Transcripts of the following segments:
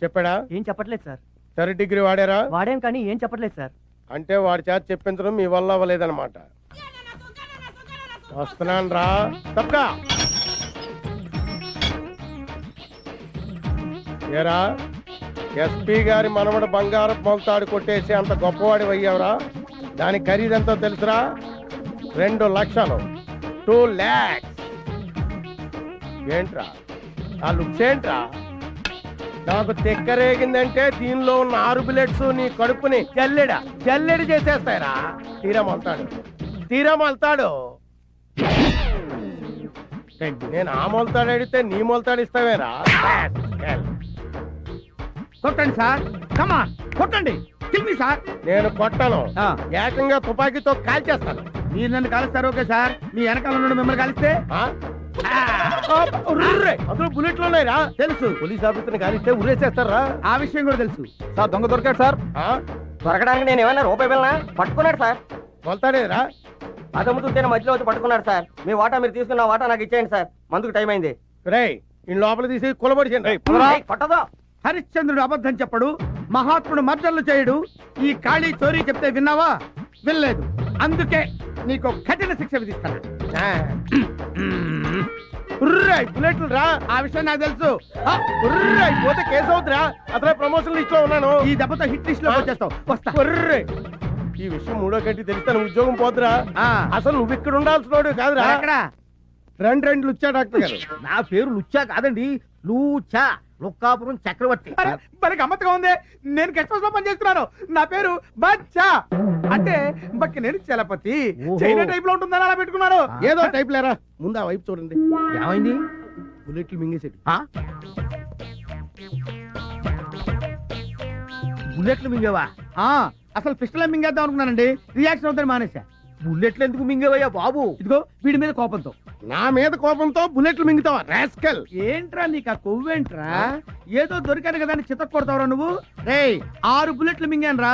చెప్పాడా? ఏం చెప్పట్లేదు సార్. 3rd degree వాడారా? వాడాం కానీ ఏం చెప్పట్లేదు సార్. అంటే వాడి చేత చెప్పించడం మీ వల్ల అవ్వలేదన్నమాట. వస్తున్నాను రా. తప్పగా ఏరా, ఎస్పీ గారి మనవడు బంగారు మొలతాడు కొట్టేసి అంత గొప్పవాడి అయ్యావురా. దాని ఖరీదంతో తెలుసురా? 2 లక్షలు. 2 lakhs. ఏంట్రా ఆ లుక్స్ ఏంట్రా? నాకు తెక్కరేగిందంటే దీనిలో ఉన్న 6 బుల్లెట్స్ నీ కడుపుని జల్లెడి చేసేస్తాయరా. తీరా మొలతాడు. నేను ఆ మొలతాడు అడిగితే నీ మొలతాడు ఇస్తావేరా? కొట్టండి సార్, కమాన్ కొట్టండి. Kill sir. నేను కొట్టను, ఏకంగా తుపాకీతో కాల్చేస్తాను. మీరు నన్ను కాలుస్తారు ఓకే సార్, మీ వెనకాల నుండి మిమ్మల్ని కాలిస్తే? అందులో బుల్లెట్లు ఉన్నాయిరా. తెలుసు, పోలీస్ ఆఫీసర్ని కాలిస్తే ఉరేసేస్తారా. ఆ విషయం కూడా తెలుసు సార్. దొంగ దొరికాడు సార్. దొరకడానికి నేను ఏమన్నా రూపాయి వెళ్ళినా పట్టుకున్నాడు సార్. మొలతాడేరా? అదమ్ముతుంటేనే మధ్యలో వచ్చి పట్టుకున్నాడు సార్. మీ వాటా మీరు తీసుకున్న వాటా నాకు ఇచ్చేయండి సార్, మందుకు టైం అయింది. రేయ్, ఈ లోపల తీసి కులబడిచండి. పట్టదో. హరిశ్చంద్రుడు అబద్ధం చెప్పడు, మహాత్ముడు మర్డర్లు చేయడు. ఈ ఖాళీ చోరీ చెప్తే విన్నావా? వినలేదు. అందుకే నీకు కఠిన శిక్ష విధిస్తాను. బుల్లెట్లు రా. ఆ విషయం నాకు తెలుసు. పోతే కేసు అవుతురా. అసలు ప్రమోషన్ లిస్ట్ లో ఉన్నాను. ఈ దెబ్బతో హిట్ లిస్ట్ లో వచ్చేస్తావు. వస్తా. ఈ విషయం 3వ గంట తెలిస్తే ఉద్యోగం పోతురా. అసలు నువ్వు ఇక్కడ ఉండాల్సిన కాదురా. అక్కడ రెండు లుచ్చా డాక్టర్ గారు. నా పేరు లుచ్చా కాదండి, లూచా. లుక్కాపురం చక్రవర్తి. మరి గమ్మత్తుగా ఉంది. నేను గెస్ట్ హౌస్ లో పనిచేస్తున్నాను. నా పేరు బచ్చా. అంటే బక్కి నేను చలపతి. చైనా టైప్ లో ఉంటుందని అలా పెట్టుకున్నారు. ఏదో టైప్ లేరా. ముందు ఆ వైపు చూడండి. ఏమైంది? బుల్లెట్లు మింగేసేది. బుల్లెట్లు మింగేవా? అసలు పిస్టల్ మింగేద్దాం అనుకున్నానండి, రియాక్షన్ అవుతాను మానేసా. బుల్లెట్లు ఎందుకు మింగేవయ్యా బాబు? ఇదిగో వీడి మీద కోపంతో. నా మీద కోపంతో బుల్లెట్లు మింగుతావా రాస్కల్? ఏంట్రా నీకు ఆ కొవ్వేంట్రా? ఏదో దొరికాను కదా అని చితక్ కొడతావురా నువ్వు. రేయ్, 6 బుల్లెట్లు మింగాను రా.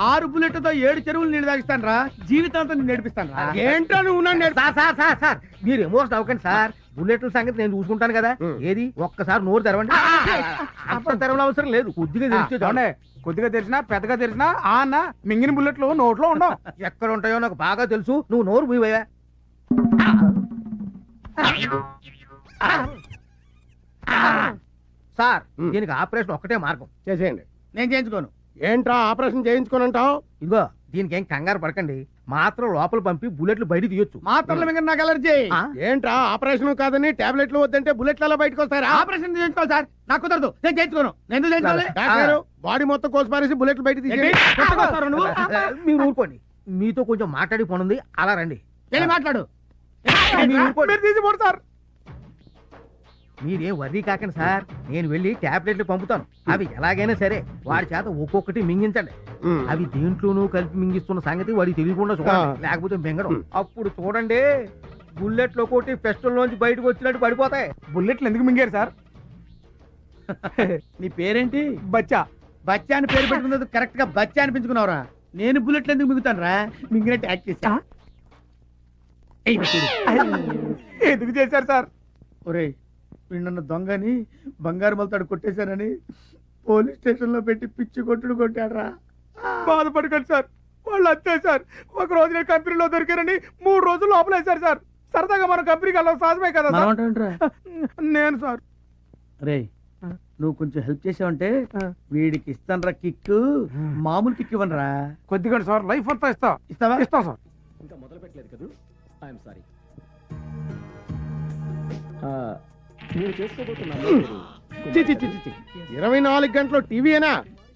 6 బుల్లెట్లతో 7 చెరువులు నీళ్ళు తాగిస్తాను రా. జీవితాంతం నేర్పిస్తాను రా. ఏంట్రా నువ్వు? సార్ మీరు ఎమోషన్ అవ్వకండి సార్. బుల్లెట్ల సంగతి నేను చూసుకుంటాను కదా. ఏది ఒక్కసారి నోరు తెరవండి. అప్పుడు తెరవడం అవసరం లేదు, కొద్దిగా తెలిసి. కొద్దిగా తెలిసినా పెద్దగా తెలిసినా ఆ అన్న మింగిన బుల్లెట్లు నోట్లో ఉండవు. ఎక్కడ ఉంటాయో నాకు బాగా తెలుసు. నువ్వు నోరు మూయవయ్యా. సార్, దీనికి ఆపరేషన్ ఒక్కటే మార్గం. చేసేయండి. నేను చేయించుకోను. ఏంట్రా ఆపరేషన్ చేయించుకోనంటావు? ఇదిగో దీనికి ఏం కంగారు పడకండి. మాత్రం లోపల పంపి బుల్లెట్లు బయట తీయొచ్చు. మాత్రలు మింగ నాకు అలర్జీ. ఏంట్రా ఆపరేషన్ కాదని టాబ్లెట్లు వద్దంటే బుల్లెట్లు అలా బయటకు వస్తారా? ఆపరేషన్ చేయించుకోవాలి సార్. నాకు కుదరదు, నేను చేయించుకోను. నేను చేయించుకోవాలి. బాడీ మొత్తం కోసి పారేసి బుల్లెట్లు బయట తీసి మీరు ఊరుకోండి. మీతో కొంచెం మాట్లాడి పోనుంది, అలా రండి. వెళ్ళి మాట్లాడు. తీసిపోడు సార్. మీరే వర్రీ కాకండి సార్, నేను వెళ్ళి టాబ్లెట్లు పంపుతాను. అవి ఎలాగైనా సరే వాడి చేత ఒక్కొక్కటి మింగించండి. అవి దేంట్లోనూ కలిపి మింగిస్తున్న సంగతి వాడికి తెలియకుండా చూడండి, లేకపోతే మింగడం. అప్పుడు చూడండి, బుల్లెట్లు ఒకటి పెస్టల్ లోంచి బయటకు వచ్చినట్టు పడిపోతాయి. బుల్లెట్లు ఎందుకు మింగారు సార్? నీ పేరేంటి? బచ్చా. బచ్చా అని పేరు పెట్టుకున్నది కరెక్ట్ గా బచ్చా అనిపించుకున్నావురా. నేను బుల్లెట్లు ఎందుకు మింగుతాను రా? మింగినట్టు యాక్ట్ చేశా. ఎందుకు చేశారు సార్? ఒరేయ్, వీళ్ళన్న దొంగని బంగారు మొలతాడు కొట్టేశానని పోలీస్ స్టేషన్ లో పెట్టి పిచ్చి కొట్టుడు కొట్టాడరా. బాధపడకండి సార్, వాళ్ళు అంతే సార్. ఒక రోజు నేను కంపెనీలో దొరికారని 3 రోజులు లోపలేశారు సార్. సరదాగా మన కంపెనీకి వెళ్ళడం సహజమే కదా సార్. నేను సార్. రే, నువ్వు కొంచెం హెల్ప్ చేసావంటే వీడికి ఇస్తానరా కిక్. మామూలు కిక్ ఇవ్వనరా, కొద్దిగా సార్. లైఫ్ అంతా ఇస్తావా? ఇస్తాం సార్. ఇంకా మొదలు పెట్టలేదు కదా. I'm sorry. 24 గంటలు టీవీనా?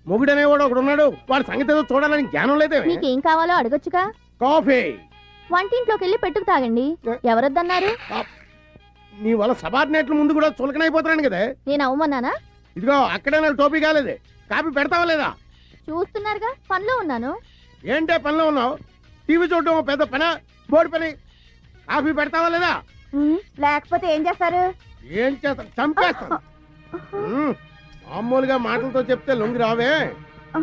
మొగుడనేవాడు ఒకడు ఉన్నాడు, వాడి సంగతి ఏదో చూడాలని జ్ఞానం లేదే. మీకేం కావాలో అడగొచ్చుగా. కాఫీ వంటింట్లోకి వెళ్ళి పెట్టుకు తాగండి. ఎవరొద్దన్నారు? నీ వల్ల సబార్డినేట్ల ముందు కూడా చులకనైపోతున్నాను కదా. నేను అవ్వమన్నానా? ఇదిగో అక్కడే నాకు టోపీ కాలేదే. కాఫీ పెడతావా లేదా? చూస్తున్నారుగా, పనిలో ఉన్నాను. ఏంటే పనిలో ఉన్నావు? టీవీ చూడటం పెద్ద పని, బోర్డు పని. కాఫీ పెడతావా లేదా? లేకపోతే ఏం చేస్తారు? ఏం చేస్తా? చంపేస్తాను. మామూలుగా మాటలతో చెప్తే లొంగి రావే,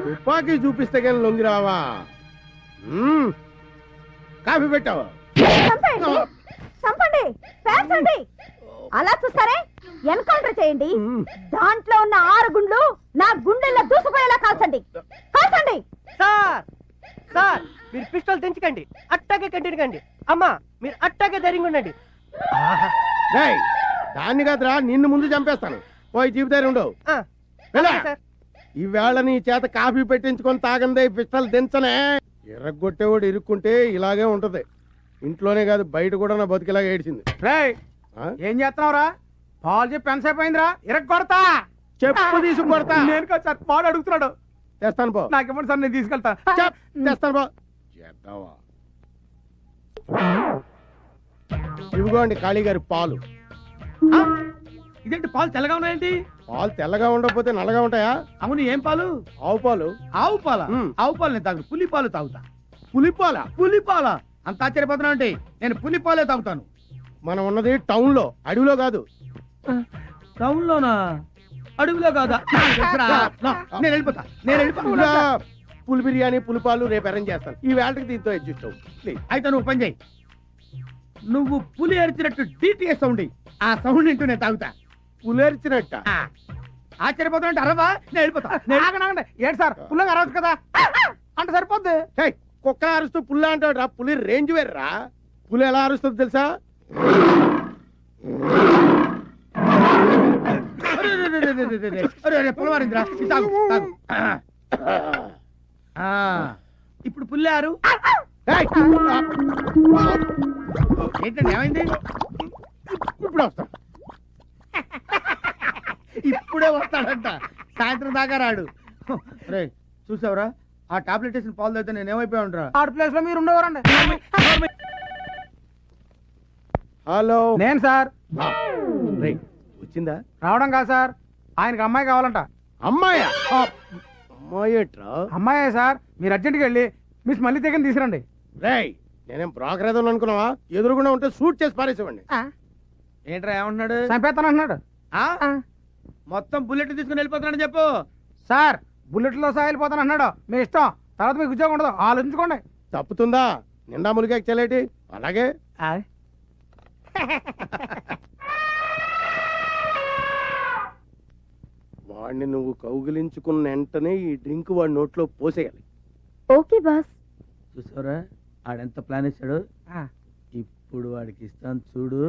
తుపాకీ చూపిస్తే కానీ లొంగి రావా? కాఫీ పెట్టావా? అలా చూస్తారే ఎన్కౌంటర్ చేయండి. దాంట్లో ఉన్న 6 గుండ్లు నా గుండెల్లో దూసుకుపోయేలా కాల్చండి. కాల్చండి. సార్ సార్ మీరు పిస్టల్ తెంచకండి, అట్టాగే కంటిన్యూ కండి. అమ్మా మీరు అట్టాగే ధైర్యంగా ఉండండి. రేయ్, దాన్ని కాదురా, నిన్ను ముందు చంపేస్తాను. పోయి జీవితాలు ఉండవు. ఆ, వెళ్ళా. అలాగే సార్. ఈవేళ నీ చేత కాఫీ పెట్టించుకొని తాగందే పిస్టల్ దించనే. ఎర్రగొట్టేవాడు ఇరుక్కుంటే ఇలాగే ఉంటది. ఇంట్లోనే కాదు బయట కూడా నా బతికిలాగా ఏడిచింది. రేయ్, ఆ? ఏం చేస్తున్నావురా? పాలు చెప్పి ఎంతసేపు అయిందిరా? కొడతా. చెప్పు తీసుకు కొడతా. నేను కాదు సార్, పాలు అడుగుతున్నాడు. తెస్తాను పో. నాకేమో సార్, నేను తీసుకెళ్తా. తెస్తాను పో. చేద్దావా? ఇవిగోండి కాళీ గారి పాలు. ఆ? ఇదేంటి పాలు తెల్లగా ఉన్నాయేంటి? పాలు తెల్లగా ఉండకపోతే నల్లగా ఉంటాయా? అవును, ఏం పాలు? ఆవు పాలు. ఆవు పాల? మ్. ఆవు పాలు నేను తాగు, పులి పాలు తాగుతా. పులిపాల. పులి పాల? అంత ఆశ్చర్యపోతున్నా అంటే నేను పులి పాలే తాగుతాను. మనం ఉన్నది టౌన్ లో, అడవిలో కాదు. టౌన్ లోనా? అడవిలో కాదా? నేను వెళ్ళిపోతా, నేను ఇంకా వెళ్ళిపోతా. పులి బిర్యానీ పులిపాలు రేపు అరేంజ్ చేస్తాను. ఈ వేళకి దీంతో అడ్జస్ట్ అవ్వు ప్లీజ్. అయితే నువ్వు పని చేయి, నువ్వు పులి అరిచినట్టు డిటిఎస్ సౌండ్ ఇయ్యి. ఆ సౌండ్ ఇంటూ నేను తాగుతా. పులేర్చినట్ట. ఆశ్చర్యపోతున్నా అరవా, నేను వెళ్ళిపోతా. ఆగండి, ఏంటి సార్ పుల్లగా అరవచ్చు కదా అంటే సరిపోద్ది. హే, కుక్క అరుస్తూ పుల్ల అంటాడు రా. పులి రేంజ్ వేర్రా. పులి ఎలా అరుస్తుంది తెలుసా? పులవారింద్రా, తాగు తాగు. ఇప్పుడు పుల్లారు. ఏయ్, ఏంటండి, ఏమైంది? ఇప్పుడు వస్తా. ఇప్పుడే వస్తాడంట, సాయంత్రం దాకా రాడు. రే చూసావురా, ఆ టాబ్లెట్ వేసిన పాలు అయితే నేను ఏమైపోయి ఉంటా. ఆడ ప్లేస్ లో మీరు ఉండేవారండి. హలో. నేను సార్. రేయ్, వచ్చిందా? రావడం కాదు సార్, ఆయనకి అమ్మాయి కావాలంట. అమ్మాయా? అమ్మాయేట్రా? అమ్మాయే సార్, మీరు అర్జెంట్కి వెళ్ళి మిస్ మళ్ళీ దగ్గర తీసుకురండి. రేయ్, నేనేం బ్రోకర్ ఏదో అనుకున్నావా? ఎదురుగుండా ఉంటే షూట్ చేసి పారేసేవాడిని. ఏంట్రా, ఏమంటున్నాడు? చంపేస్తాను అంటున్నాడు. మొత్తం బుల్లెట్ తీసుకుని వెళ్ళిపోతున్నాడు చెప్పు. సార్, బుల్లెట్ లో సహా వెళ్ళిపోతాను అన్నాడు. మీ ఇష్టం, తర్వాత మీకు ఉద్యోగం ఉండదు, ఆలోచించుకోండి. తప్పుతుందా? నిండా ములిగా చెల్లేటి. అలాగే వాడిని నువ్వు కౌగిలించుకున్న వెంటనే ఈ డ్రింక్ వాడి నోట్లో పోసేయాలి. Okay boss. చూసారా ఆడెంత ప్లాన్ ఇచ్చాడు. ఇప్పుడు వాడికి ఇస్తాను చూడు.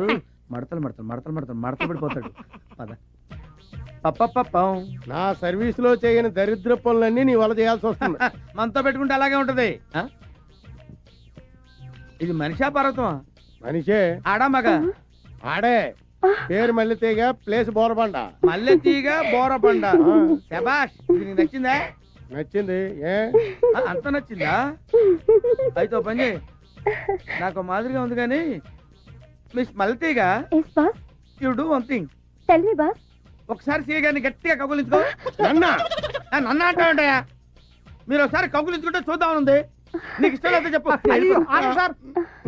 మడతలు మడతలు మడతలు మడతలు మడతలు పడిపోతాడు. పద. నా సర్వీస్ లో చేయని దరిద్ర పనులన్నీ నీ వల్ల చేయాల్సి వస్తుంది. మనతో పెట్టుకుంటే అలాగే ఉంటది. ఇది మనిషా పర్వతమా? మనిషే. ఆడా మగ? ఆడే. పేరు మల్లెతీగ, ప్లేస్ బోరబండ. మల్లె తీగ బోరబండ. శబాష్, ఇది నీకు నచ్చిందా? నచ్చింది. ఏ అంత నచ్చిందా? అయితే ఓ పని చేయి, నాకు మాదిరిగా ఉంది కానీ మిస్ మల్లెతీగ, yes boss. You do one thing. Tell me boss. ఒకసారి సీగాని గట్టిగా కౌగులించుకో. నన్నా? నన్ను అంటావుంటాయా? మీరు ఒకసారి కౌగులించుకుంటే చూద్దామని ఉంది. నీకు ఇష్టం అయితే చెప్పు. సార్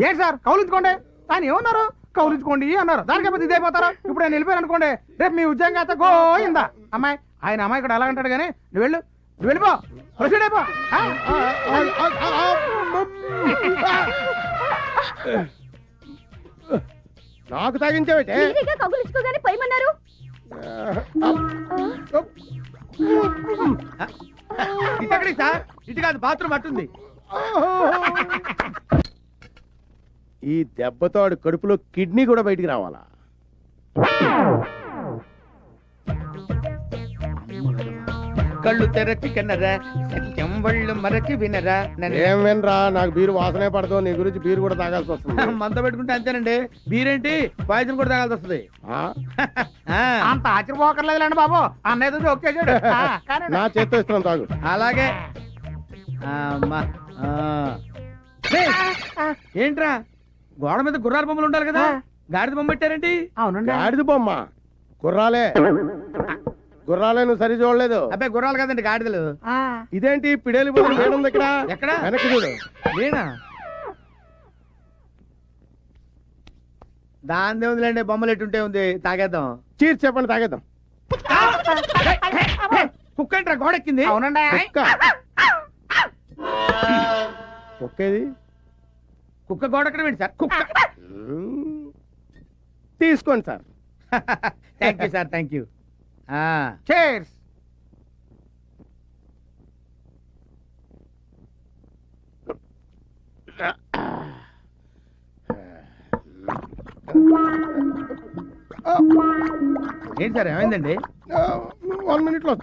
ఏంటి సార్, కౌలించుకోండి. ఆయన ఏమన్నారు? కౌలించుకోండి అన్నారు. దానికైతే ఇదే పోతారా? ఇప్పుడు నేను వెళ్ళిపోయాను అనుకోండి, రేపు మీ ఉద్యోగం అయితే గోయిందా. అమ్మాయి, ఆయన అమ్మాయి కూడా అలాగంటాడు కానీ నువ్వు వెళ్ళు, నువ్వు వెళ్ళిపో, ప్రొసీడ్ అయిపో. నాకు తాగించావేటే? మీరేగా కబులించుకోగానే పోయమన్నారు. ఇటెక్కడికి సార్? ఇటు కాదు, బాత్రూమ్ అట్టుంది. ఈ దెబ్బతో ఆడు కడుపులో కిడ్నీ కూడా బయటికి రావాలా? కళ్ళు తెరచి కన్నరా, సత్యం వళ్ళు మరచి వినరా. ఏం వినరా, నాకు బీరు వాసనే పడదు. నీ గురించి బీరు కూడా తాగాల్సి వస్తుంది. మంత పెట్టుకుంటే అంతేనండి. బీరేంటి, పాయసం కూడా తాగాల్సి వస్తుంది. అంత ఆశ్చర్యపోకర్లేదులేండి బాబు, అన్నయ్య జోక్ చేశాడు. నా చేత్తో ఇస్తున్నాను, తాగు. అలాగే. అమ్మా. ఏంట్రా, గోడ మీద గుర్రాల బొమ్మలు ఉండాలి కదా, గాడిద బొమ్మ పెట్టారేంటి? అవునండి, గాడిద బొమ్మ. గుర్రాలే. గుర్రాలే, నువ్వు సరి చూడలేదు. అబ్బాయి గుర్రాలు కదండి, గాడిదలు. ఇదేంటి పిడేలి బదులు వేడుంది ఇక్కడ? ఎక్కడ? వెనక్కి చూడు. నేనా? దాని ఉందిలేండి, బొమ్మలు ఎట్టుంటే ఉంది. తాగేద్దాం. చీర్ చెప్పండి, తాగేద్దాం. కుక్క ఏంట్రా గోడెక్కింది? అవునండి. కుక్కేది? కుక్క గోడెక్కడ సార్? కుక్క తీసుకోండి sir. Thank you sir, thank you. Chairs. ఏంటి సార్ ఏమైందండి? 1 minute లో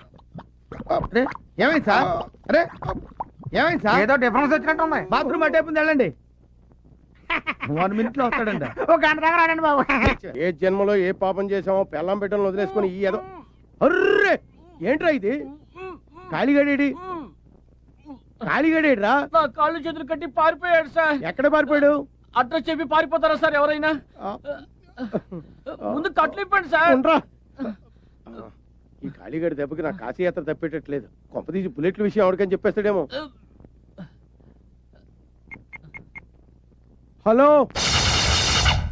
అరే ఏమైంది సార్? అరే ఏమైంది సార్? ఏదో డిఫరెన్స్ వచ్చినట్టు ఉంది. బాత్రూమ్ అట్టేపుంది వెళ్ళండి. 1 minute లో వస్తాడండి. ఒక గంట దగ్గర ఆడండి బాబు. ఏ జన్మలో ఏ పాపం చేసామో పెళ్ళం బిడ్డలను వదిలేసుకుని ఈ ఏదో. అర్రే ఏంట్రా ఇది? కాలిగడేడి కాలిగడేడ్రా? నా కాళ్ళు చేతులు కట్టి పారిపోయాడు సార్. ఎక్కడ పారిపోయాడు? అడ్రస్ చెప్పి పారిపోతారా సార్ ఎవరైనా? ముందు కట్లు ఇప్పండి సార్. ఉండ్రా. ఈ కాళీగడి దెబ్బకి నా కాశీయాత్ర తప్పేటట్లేదు. కొంపతీసి బుల్లెట్ల విషయం ఎవరికని చెప్పేస్తాడేమో. Hello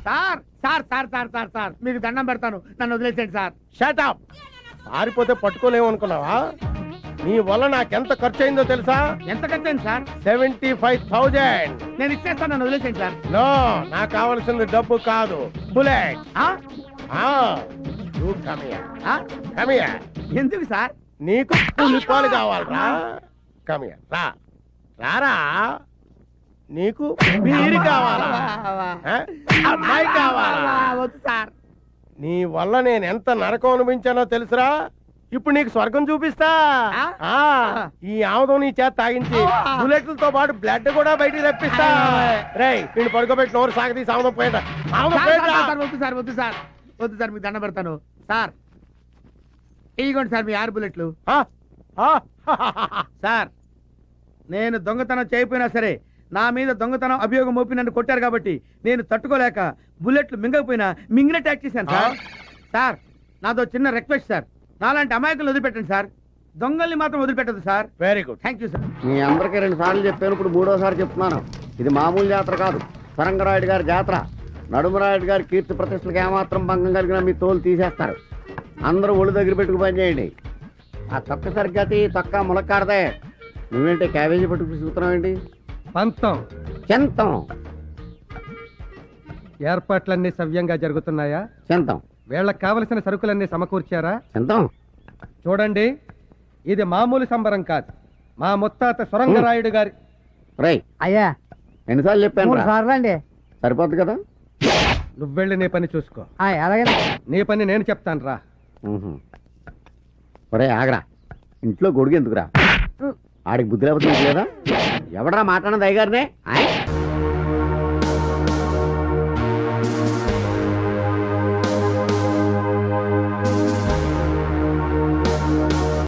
sir sir sir sir sir sir మీకు దండం పెడతాను, నన్ను వదిలేసేయండి సార్. Shut up. పారిపోతే పట్టుకోలేము అనుకున్నావా? నీ వల్ల నాకెంత ఖర్చు అయిందో తెలుసా? ఎంత ఖర్చయింది సార్? 75,000. నేను ఇచ్చేస్తాను, నన్ను వదిలేసేయండి సార్. నో, నాకు కావాల్సింది డబ్బు కాదు, బుల్లెట్. ఆ? ఆ? కమియా. ఎందుకు సార్? నీకు పులిపాలు కావాలరా? కమియా రా. రారా. నీకు బీరు కావాలా? అమ్మాయి కావాలా? వద్దు సార్. నీ వల్ల నేను ఎంత నరకం అనిపించానో తెలుసురా? ఇప్పుడు నీకు స్వర్గం చూపిస్తా. ఈ ఆముదం నీ చేత తాగించి బుల్లెట్లతో పాటు బ్లడ్ కూడా బయటికి రప్పిస్తా. రేయ్ వీళ్ళు పడుకోబెట్టి నోరు సాగదీసి ఆముదం పోయేట. వద్దు సార్, వద్దు సార్, వద్దు సార్, మీకు దండం పెడతాను సార్. ఇదిగోండి సార్ మీ 6 బుల్లెట్లు. సార్ నేను దొంగతనం చేయకపోయినా సరే నా మీద దొంగతనం అభియోగం మోపి నన్ను కొట్టారు కాబట్టి నేను తట్టుకోలేక బుల్లెట్లు మింగకపోయినా మింగిన ట్యాక్ చేశాను సార్. సార్ నాదో చిన్న రిక్వెస్ట్ సార్, నాలాంటి అమాయకులు వదిలిపెట్టండి సార్, దొంగల్ని మాత్రం వదిలిపెట్టదు sir. Very good. Thank you sir. మీ అందరికీ 2 సార్లు చెప్పాను, ఇప్పుడు 3వసారి చెప్తున్నాను. ఇది మామూలు జాతర కాదు, సరంగరాయుడు గారి జాతర. నడుమరాయుడు గారి కీర్తి ప్రతిష్టలకు ఏమాత్రం భంగం కలిగినా మీ తోలు తీసేస్తారు. అందరూ ఒళ్ళు దగ్గర పెట్టుకు పని చేయండి. ఆ తొక్క సరిగ్గాతి తొక్క ములక్కాడదే. నువ్వేంటి క్యాబేజీ పట్టుకు చూస్తున్నావు ఏంటి? పంతం చెంతం ఏర్పాట్లన్నీ సవ్యంగా జరుగుతున్నాయా? చెంతం వీళ్ళకి కావలసిన సరుకులన్నీ సమకూర్చారా? చెంతం చూడండి, ఇది మామూలు సంబరం కాదు. మా ముత్తాత సొరంగరాయుడు గారి. రై అయ్యా ఎన్నిసార్లు చెప్పాను? అండి. సరిపోద్ది కదా? నువ్వెళ్ళి నీ పని చూసుకో. అలాగే. నీ పని నేను చెప్తాను రా. ఒరే ఆగరా, ఇంట్లో గొడుగు ఎందుకురా? ఆడికి బుద్ధి లేకపోతే లేదా? ఎవడరా మాట్లాడినది అయ్యగారినే?